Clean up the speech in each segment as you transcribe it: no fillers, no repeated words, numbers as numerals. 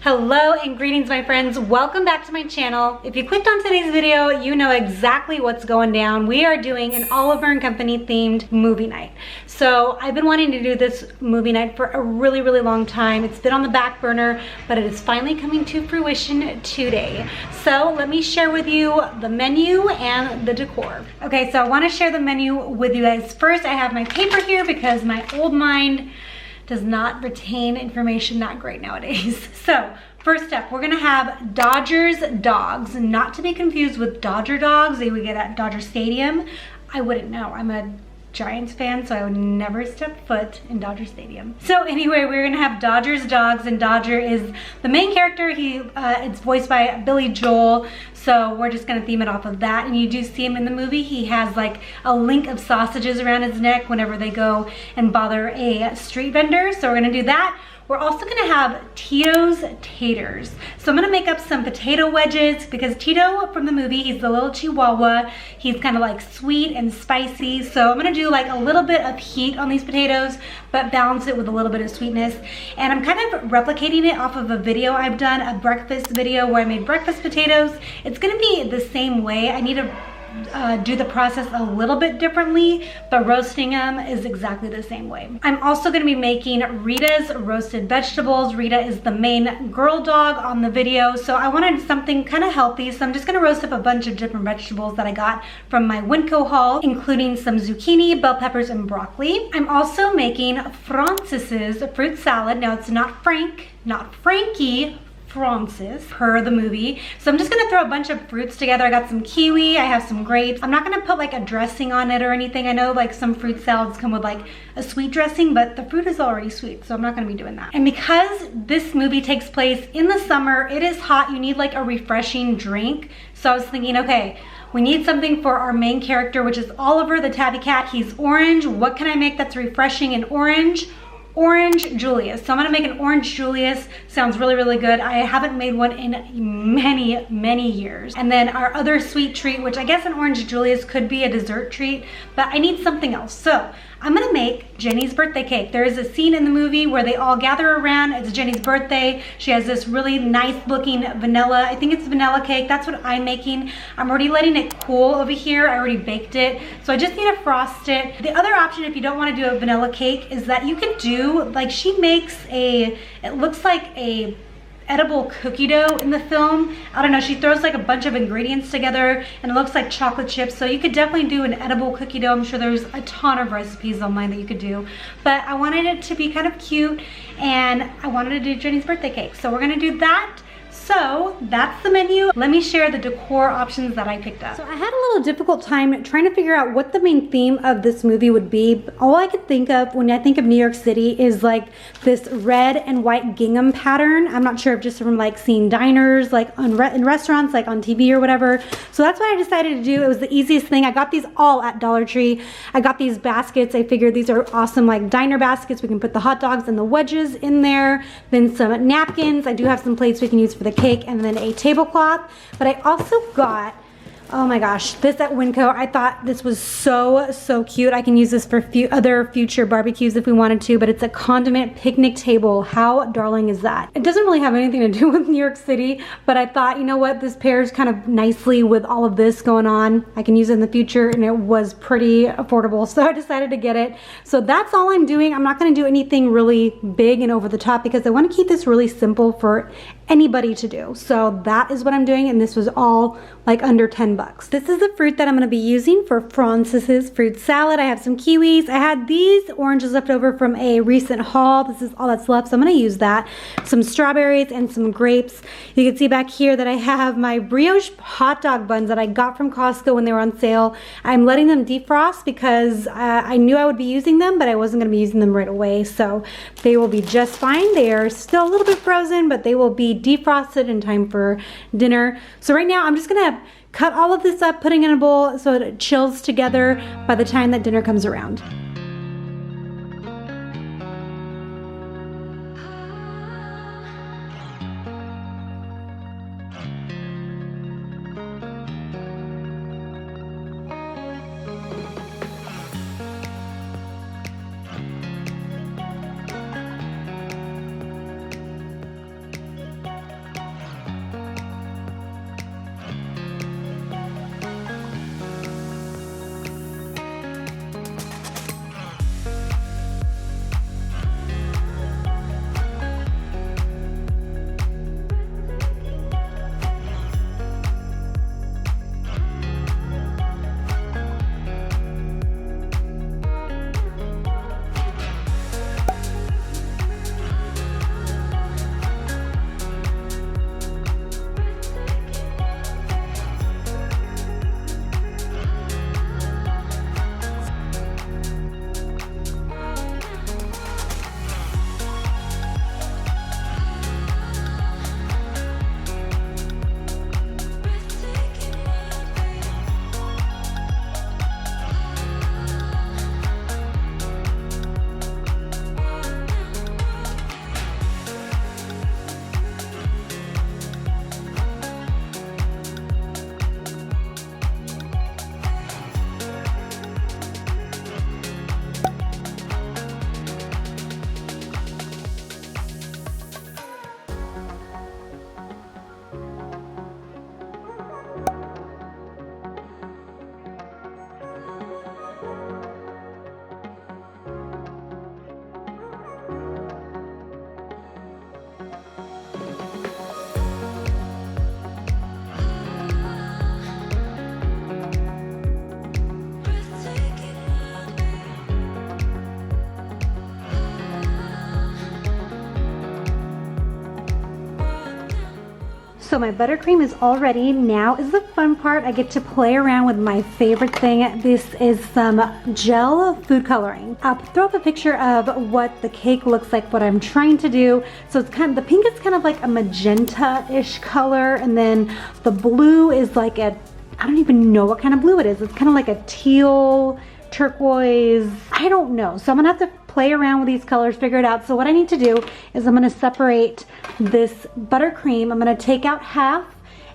Hello and greetings, my friends. Welcome back to my channel. If you clicked on today's video, you know exactly what's going down. We are doing an Oliver and Company themed movie night. So I've been wanting to do this movie night for a really long time. It's been on the back burner, but it is finally coming to fruition today. So let me share with you the menu and the decor. Okay, so I want to share the menu with you guys. First, I have my paper here because my old mind does not retain information that great nowadays. So first up, we're gonna have Dodgers dogs, not to be confused with Dodger dogs that we get at Dodger Stadium. I wouldn't know, I'm a Giants fan, so I would never step foot in Dodger Stadium. So anyway, we're gonna have Dodgers dogs, and Dodger is the main character. It's voiced by Billy Joel, so we're just gonna theme it off of that. And you do see him in the movie. He has like a link of sausages around his neck whenever they go and bother a street vendor. So we're gonna do that. We're also gonna have Tito's Taters. So I'm gonna make up some potato wedges because Tito from the movie, he's the little Chihuahua. He's kind of like sweet and spicy. So I'm gonna do like a little bit of heat on these potatoes, but balance it with a little bit of sweetness. And I'm kind of replicating it off of a video I've done, a breakfast video where I made breakfast potatoes. It's gonna be the same way. I need to do the process a little bit differently, but roasting them is exactly the same way. I'm also going to be making Rita's roasted vegetables. Rita is the main girl dog on the video, so I wanted something kind of healthy, so I'm just going to roast up a bunch of different vegetables that I got from my Winco haul, including some zucchini, bell peppers, and broccoli. I'm also making Francis's fruit salad. Now it's not Frank, not Frankie, Francis, per the movie. So I'm just gonna throw a bunch of fruits together. I got some kiwi, I have some grapes. I'm not gonna put like a dressing on it or anything. I know like some fruit salads come with like a sweet dressing, but the fruit is already sweet, so I'm not gonna be doing that. And because this movie takes place in the summer, it is hot, you need like a refreshing drink. So I was thinking, okay, we need something for our main character, which is Oliver the tabby cat. He's orange. What can I make that's refreshing and orange? Orange Julius. So I'm gonna make an orange Julius. Sounds really good. I haven't made one in many years. And then our other sweet treat, which I guess an orange Julius could be a dessert treat, but I need something else. So I'm gonna make Jenny's birthday cake. There is a scene in the movie where they all gather around. It's Jenny's birthday. She has this really nice looking vanilla, I think it's vanilla cake. That's what I'm making. I'm already letting it cool over here. I already baked it. So I just need to frost it. The other option, if you don't wanna do a vanilla cake, is that you could do, like she makes it looks like a edible cookie dough in the film. I don't know, she throws like a bunch of ingredients together and it looks like chocolate chips. So you could definitely do an edible cookie dough. I'm sure there's a ton of recipes online that you could do. But I wanted it to be kind of cute and I wanted to do Jenny's birthday cake. So we're gonna do that. So that's the menu. Let me share the decor options that I picked up. So I had a little difficult time trying to figure out what the main theme of this movie would be. All I could think of when I think of New York City is like this red and white gingham pattern. I'm not sure if just from like seeing diners, like in restaurants, like on TV or whatever. So that's what I decided to do. It was the easiest thing. I got these all at Dollar Tree. I got these baskets. I figured these are awesome like diner baskets. We can put the hot dogs and the wedges in there. Then some napkins. I do have some plates we can use for the cake, and then a tablecloth. But I also got, oh my gosh, this at Winco. I thought this was so cute. I can use this for other future barbecues if we wanted to, but it's a condiment picnic table. How darling is that? It doesn't really have anything to do with New York City, but I thought, you know what, this pairs kind of nicely with all of this going on. I can use it in the future, and it was pretty affordable, so I decided to get it. So that's all I'm doing. I'm not gonna do anything really big and over the top because I wanna keep this really simple for anybody to do. So that is what I'm doing, and this was all like under 10 bucks. This is the fruit that I'm gonna be using for Francis's fruit salad. I have some kiwis. I had these oranges left over from a recent haul. This is all that's left, so I'm gonna use that. Some strawberries and some grapes. You can see back here that I have my brioche hot dog buns that I got from Costco when they were on sale. I'm letting them defrost because I knew I would be using them, but I wasn't gonna be using them right away, so they will be just fine. They are still a little bit frozen, but they will be defrosted in time for dinner. So right now I'm just gonna cut all of this up, putting in a bowl so it chills together by the time that dinner comes around. So my buttercream is all ready. Now is the fun part. I get to play around with my favorite thing. This is some gel food coloring. I'll throw up a picture of what the cake looks like, what I'm trying to do. So it's kind of, the pink is kind of like a magenta-ish color, and then the blue is like a, I don't even know what kind of blue it is. It's kind of like a teal, turquoise, I don't know. So I'm gonna have to play around with these colors, figure it out. So what I need to do is I'm gonna separate this buttercream. I'm gonna take out half,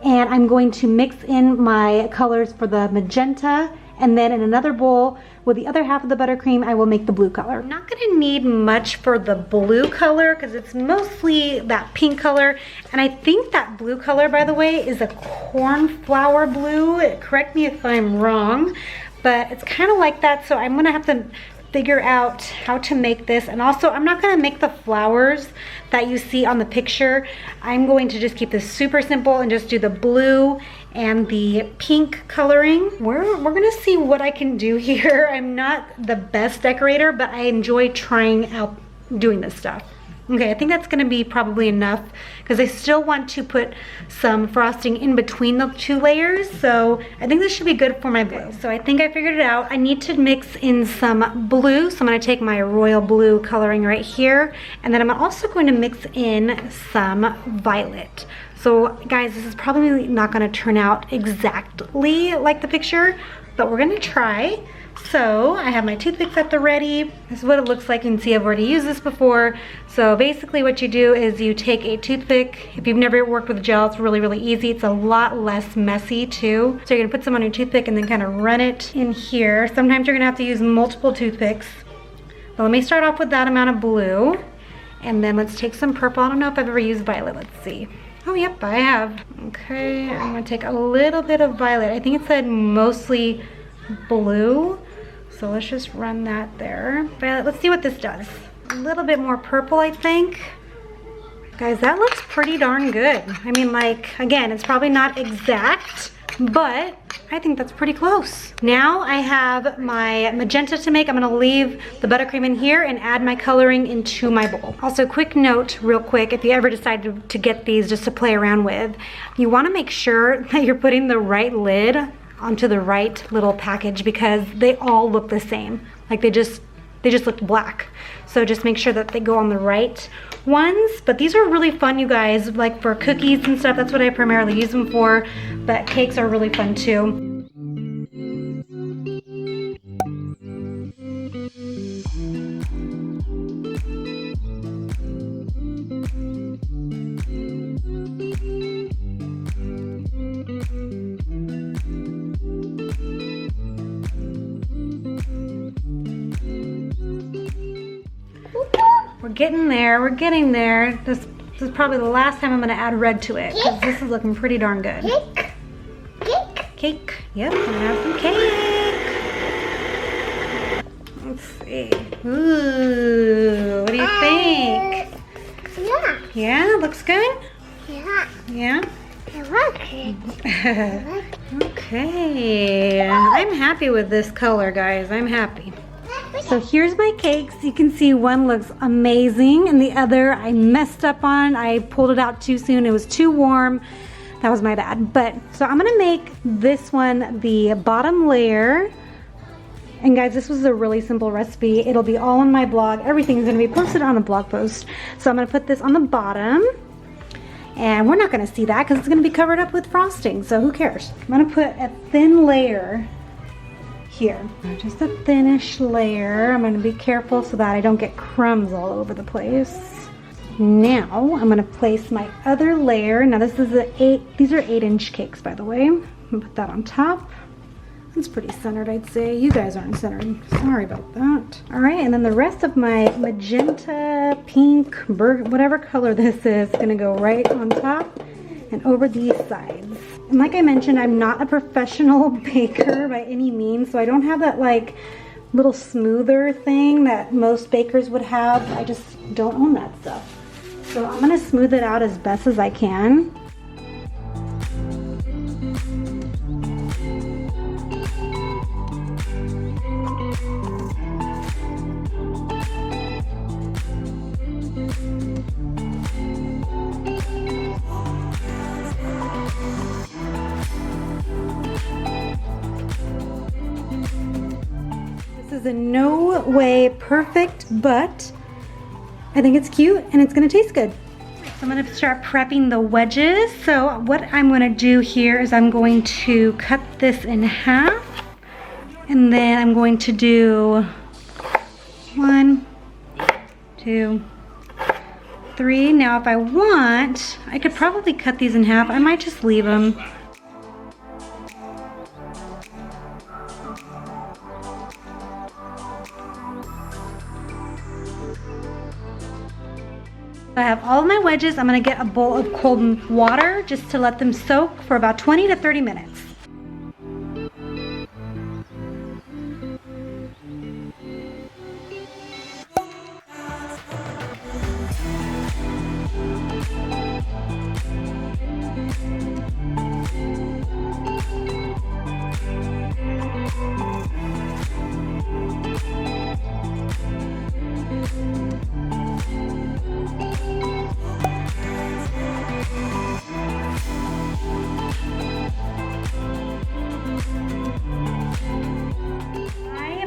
and I'm going to mix in my colors for the magenta, and then in another bowl with the other half of the buttercream, I will make the blue color. I'm not gonna need much for the blue color because it's mostly that pink color. And I think that blue color, by the way, is a cornflower blue. Correct me if I'm wrong, but it's kind of like that. So I'm gonna have to figure out how to make this. And also, I'm not gonna make the flowers that you see on the picture. I'm going to just keep this super simple and just do the blue and the pink coloring. We're gonna see what I can do here. I'm not the best decorator, but I enjoy trying out doing this stuff. Okay, I think that's gonna be probably enough because I still want to put some frosting in between the two layers. So I think this should be good for my blue. So I think I figured it out. I need to mix in some blue. So I'm gonna take my royal blue coloring right here. And then I'm also going to mix in some violet. So guys, this is probably not gonna turn out exactly like the picture, but we're gonna try. So I have my toothpicks at the ready. This is what it looks like. You can see I've already used this before. So basically what you do is you take a toothpick. If you've never worked with gel, it's really, really easy. It's a lot less messy too. So you're gonna put some on your toothpick and then kind of run it in here. Sometimes you're gonna have to use multiple toothpicks. But let me start off with that amount of blue. And then let's take some purple. I don't know if I've ever used violet. Let's see. Oh, yep, I have. Okay, I'm gonna take a little bit of violet. I think it said mostly blue. So let's just run that there. Violet, let's see what this does. A little bit more purple, I think. Guys, that looks pretty darn good. I mean, like, again, it's probably not exact, but I think that's pretty close. Now I have my magenta to make. I'm gonna leave the buttercream in here and add my coloring into my bowl. Also, quick note, real quick, if you ever decide to get these just to play around with, you wanna make sure that you're putting the right lid onto the right little package because they all look the same. Like they just looked black. So just make sure that they go on the right ones. But these are really fun, you guys, like for cookies and stuff. That's what I primarily use them for, but cakes are really fun too. We're getting there, we're getting there. This is probably the last time I'm gonna add red to it because this is looking pretty darn good. Cake. Cake. Cake. Yep, I'm gonna have some cake. Let's see. Ooh, what do you think? Yeah. Yeah, looks good? Yeah. Yeah? I like it. Okay, I'm happy with this color, guys. I'm happy. So here's my cakes. You can see one looks amazing and the other I messed up on. I pulled it out too soon. It was too warm. That was my bad. But so I'm gonna make this one the bottom layer. And guys, this was a really simple recipe. It'll be all on my blog. Everything's gonna be posted on the blog post. So I'm gonna put this on the bottom. And we're not gonna see that because it's gonna be covered up with frosting. So who cares? I'm gonna put a thin layer here. Just a thinnish layer. I'm gonna be careful so that I don't get crumbs all over the place. Now I'm gonna place my other layer. Now this is these are 8-inch cakes, by the way. I'm gonna put that on top. It's pretty centered, I'd say. You guys aren't centered. Sorry about that. All right, and then the rest of my magenta, pink, whatever color this is, gonna go right on top and over these sides. And like I mentioned, I'm not a professional baker by any means, so I don't have that like little smoother thing that most bakers would have. I just don't own that stuff. So I'm gonna smooth it out as best as I can. is in no way perfect, but I think it's cute and it's gonna taste good. So I'm gonna start prepping the wedges. So what I'm gonna do here is I'm going to cut this in half, and then I'm going to do 1, 2, 3. Now if I want, I could probably cut these in half. I might just leave them. I have all of my wedges. I'm gonna get a bowl of cold water just to let them soak for about 20 to 30 minutes.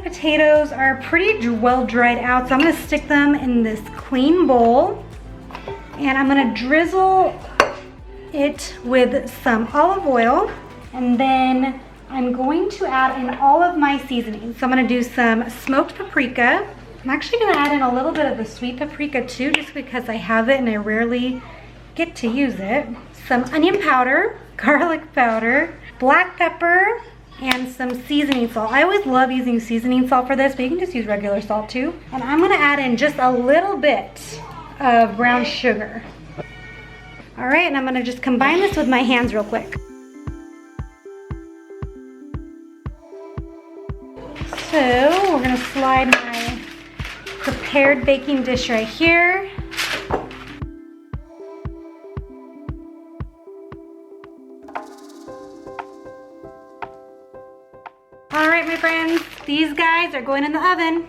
Potatoes are pretty well dried out, so I'm gonna stick them in this clean bowl, and I'm gonna drizzle it with some olive oil, and then I'm going to add in all of my seasonings. So I'm gonna do some smoked paprika. I'm actually gonna add in a little bit of the sweet paprika too, just because I have it and I rarely get to use it. Some onion powder, garlic powder, black pepper, and some seasoning salt. I always love using seasoning salt for this, but you can just use regular salt too. And I'm gonna add in just a little bit of brown sugar. All right, and I'm gonna just combine this with my hands real quick. So we're gonna slide my prepared baking dish right here. All right, my friends, these guys are going in the oven.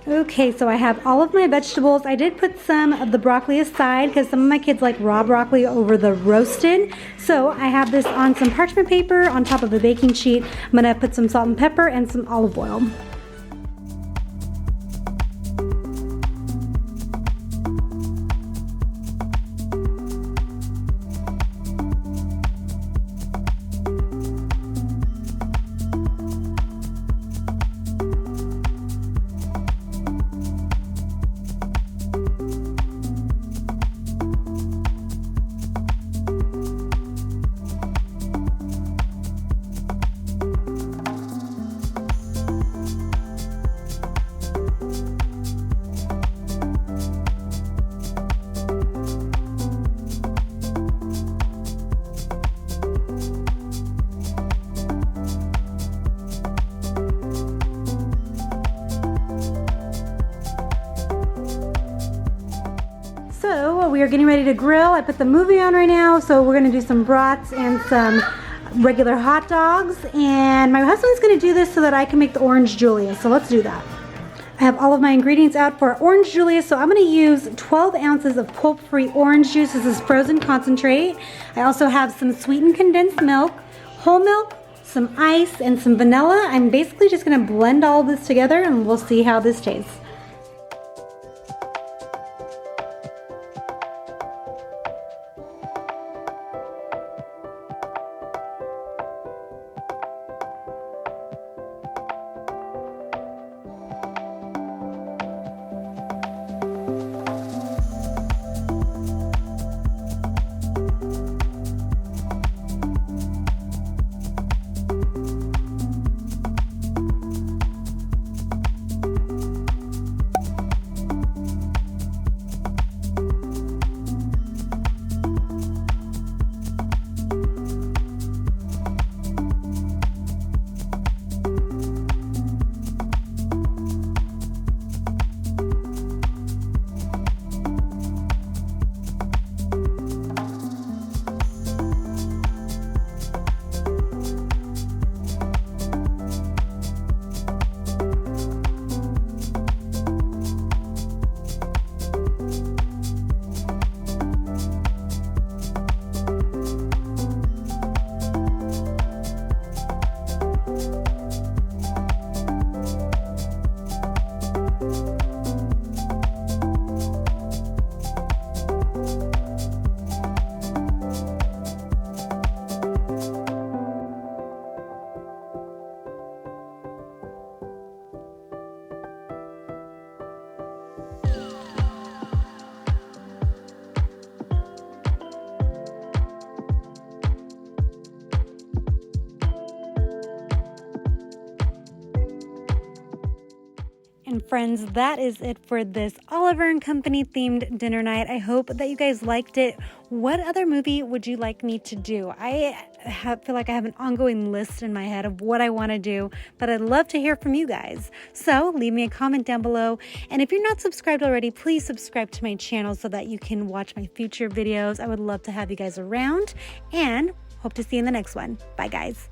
Okay, so I have all of my vegetables. I did put some of the broccoli aside because some of my kids like raw broccoli over the roasted. So I have this on some parchment paper on top of a baking sheet. I'm gonna put some salt and pepper and some olive oil. So we are getting ready to grill. I put the movie on right now, so we're gonna do some brats and some regular hot dogs. And my husband's gonna do this so that I can make the orange Julius, so let's do that. I have all of my ingredients out for orange Julius, so I'm gonna use 12 ounces of pulp-free orange juice. This is frozen concentrate. I also have some sweetened condensed milk, whole milk, some ice, and some vanilla. I'm basically just gonna blend all of this together and we'll see how this tastes. friends, that is it for this Oliver and Company themed dinner night. I hope that you guys liked it. What other movie would you like me to do? I feel like I have an ongoing list in my head of what I want to do, but I'd love to hear from you guys. So leave me a comment down below. And if you're not subscribed already, please subscribe to my channel so that you can watch my future videos. I would love to have you guys around and hope to see you in the next one. Bye, guys.